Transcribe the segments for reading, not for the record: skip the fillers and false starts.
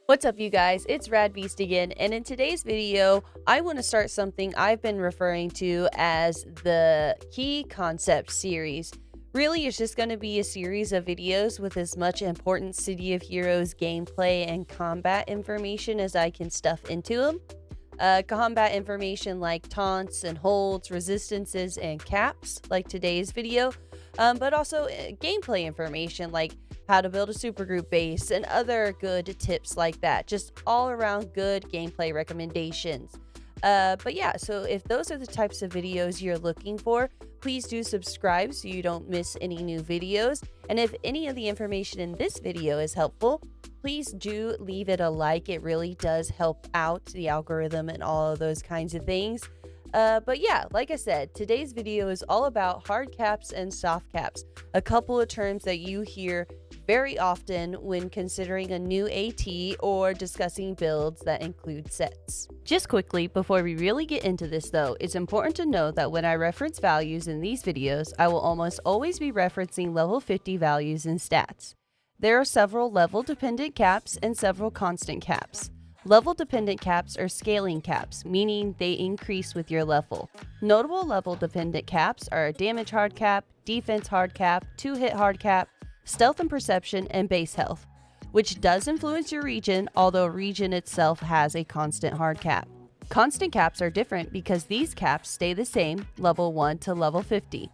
What's up, you guys? It's Radbeast again, and in today's video, I want to start something I've been referring to as the Key Concept series. Really, it's just going to be a series of videos with as much important City of Heroes gameplay and combat information as I can stuff into them. Combat information like taunts and holds, resistances, and caps, like today's video, but also gameplay information like how to build a supergroup base and other good tips like that. Just all around good gameplay recommendations. But yeah, so if those are the types of videos you're looking for, please do subscribe so you don't miss any new videos. And if any of the information in this video is helpful, please do leave it a like. It really does help out the algorithm and all of those kinds of things. But yeah, like I said, today's video is all about hard caps and soft caps, a couple of terms that you hear very often when considering a new AT or discussing builds that include sets. Just quickly, before we really get into this though, it's important to know that when I reference values in these videos, I will almost always be referencing level 50 values and stats. There are several level-dependent caps and several constant caps. Level-dependent caps are scaling caps, meaning they increase with your level. Notable level-dependent caps are damage hard cap, defense hard cap, 2-hit hard cap, stealth and perception, and base health, which does influence your region, although region itself has a constant hard cap. Constant caps are different because these caps stay the same, level 1 to level 50.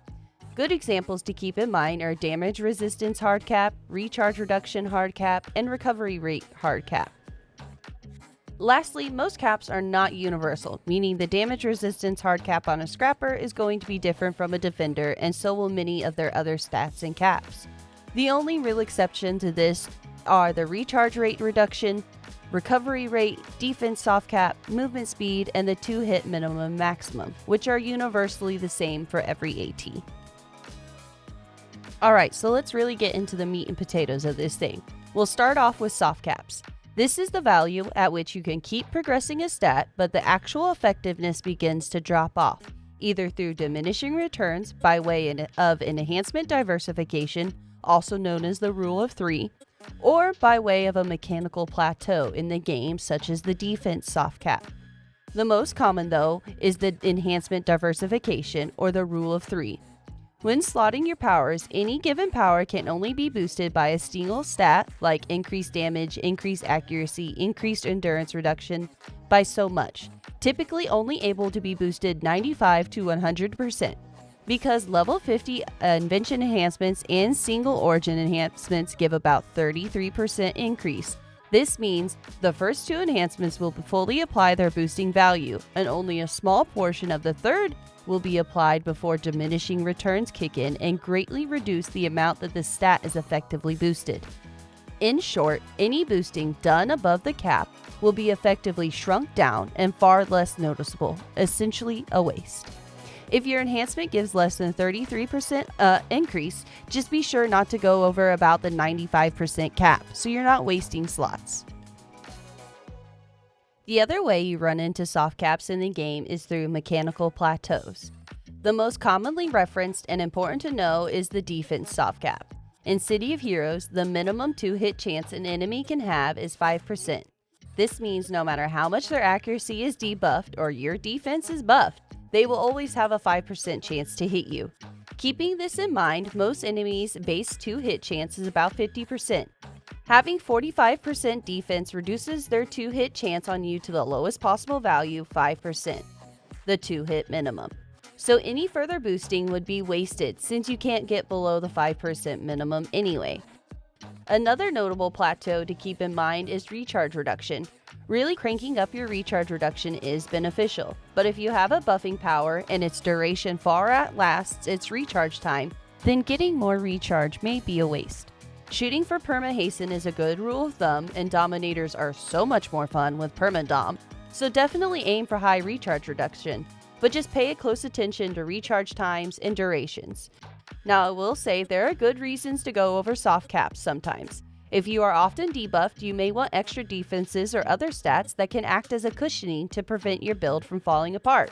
Good examples to keep in mind are damage resistance hard cap, recharge reduction hard cap, and recovery rate hard cap. Lastly, most caps are not universal, meaning the damage resistance hard cap on a scrapper is going to be different from a defender, and so will many of their other stats and caps. The only real exception to this are the recharge rate reduction, recovery rate, defense soft cap, movement speed, and the 2-hit minimum maximum, which are universally the same for every AT. Alright, so let's really get into the meat and potatoes of this thing. We'll start off with soft caps. This is the value at which you can keep progressing a stat, but the actual effectiveness begins to drop off, either through diminishing returns by way of an enhancement diversification, also known as the rule of 3, or by way of a mechanical plateau in the game, such as the defense soft cap. The most common, though, is the enhancement diversification, or the rule of 3. When slotting your powers, any given power can only be boosted by a single stat like increased damage, increased accuracy, increased endurance reduction by so much, typically only able to be boosted 95 to 100%. Because level 50 invention enhancements and single origin enhancements give about 33% increase. This means the first 2 enhancements will fully apply their boosting value, and only a small portion of the third will be applied before diminishing returns kick in and greatly reduce the amount that the stat is effectively boosted. In short, any boosting done above the cap will be effectively shrunk down and far less noticeable, essentially a waste. If your enhancement gives less than 33% increase, just be sure not to go over about the 95% cap, so you're not wasting slots. The other way you run into soft caps in the game is through mechanical plateaus. The most commonly referenced and important to know is the defense soft cap. In City of Heroes, the minimum 2-hit chance an enemy can have is 5%. This means no matter how much their accuracy is debuffed or your defense is buffed, they will always have a 5% chance to hit you. Keeping this in mind, most enemies' base 2-hit chance is about 50%. Having 45% defense reduces their 2-hit chance on you to the lowest possible value, 5%, the 2-hit minimum. So any further boosting would be wasted since you can't get below the 5% minimum anyway. Another notable plateau to keep in mind is recharge reduction. Really cranking up your recharge reduction is beneficial, but if you have a buffing power and its duration far outlasts its recharge time, then getting more recharge may be a waste. Shooting for perma hasten is a good rule of thumb, and dominators are so much more fun with perma dom, so definitely aim for high recharge reduction, but just pay close attention to recharge times and durations. Now I will say there are good reasons to go over soft caps sometimes. If you are often debuffed, you may want extra defenses or other stats that can act as a cushioning to prevent your build from falling apart.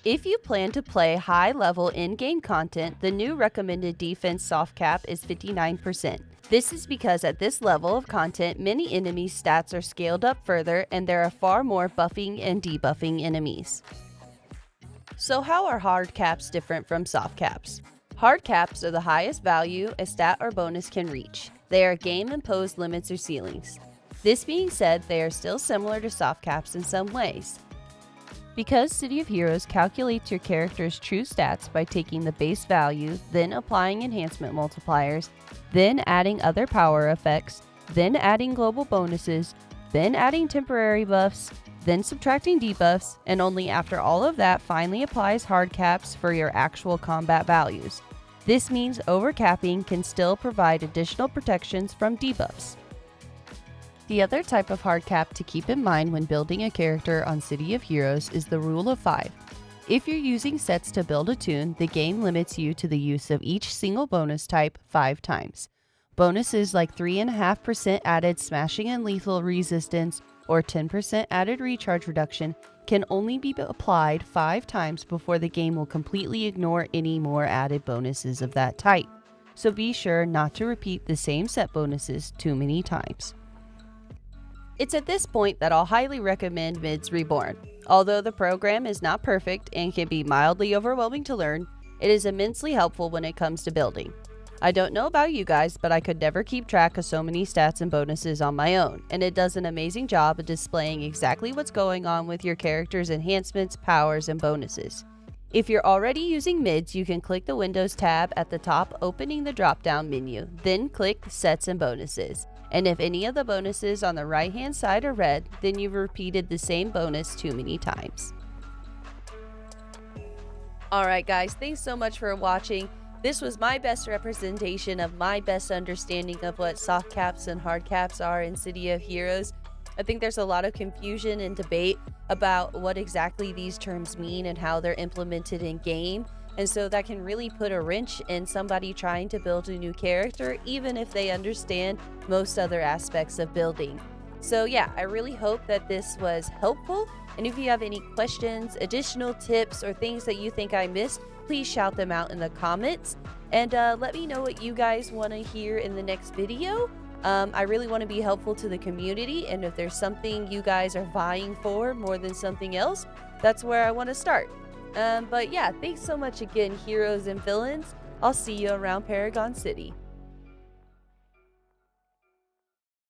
If you plan to play high-level in-game content, the new recommended defense soft cap is 59%. This is because at this level of content, many enemies' stats are scaled up further and there are far more buffing and debuffing enemies. So how are hard caps different from soft caps? Hard caps are the highest value a stat or bonus can reach. They are game-imposed limits or ceilings. This being said, they are still similar to soft caps in some ways. Because City of Heroes calculates your character's true stats by taking the base value, then applying enhancement multipliers, then adding other power effects, then adding global bonuses, then adding temporary buffs, then subtracting debuffs, and only after all of that finally applies hard caps for your actual combat values. This means overcapping can still provide additional protections from debuffs. The other type of hard cap to keep in mind when building a character on City of Heroes is the Rule of 5. If you're using sets to build a toon, the game limits you to the use of each single bonus type 5 times. Bonuses like 3.5% added smashing and lethal resistance or 10% added recharge reduction can only be applied 5 times before the game will completely ignore any more added bonuses of that type. So be sure not to repeat the same set bonuses too many times. It's at this point that I'll highly recommend Mids Reborn. Although the program is not perfect and can be mildly overwhelming to learn, it is immensely helpful when it comes to building. I don't know about you guys, but I could never keep track of so many stats and bonuses on my own, and it does an amazing job of displaying exactly what's going on with your character's enhancements, powers, and bonuses. If you're already using Mids, you can click the Windows tab at the top, opening the drop-down menu, then click Sets and Bonuses. And if any of the bonuses on the right-hand side are red, then you've repeated the same bonus too many times. Alright guys, thanks so much for watching. This was my best representation of my best understanding of what soft caps and hard caps are in City of Heroes. I think there's a lot of confusion and debate about what exactly these terms mean and how they're implemented in game. And so that can really put a wrench in somebody trying to build a new character, even if they understand most other aspects of building. So yeah, I really hope that this was helpful. And if you have any questions, additional tips, or things that you think I missed, please shout them out in the comments. And let me know what you guys want to hear in the next video. I really want to be helpful to the community. And if there's something you guys are vying for more than something else, that's where I want to start. But yeah, thanks so much again, heroes and villains. I'll see you around Paragon City.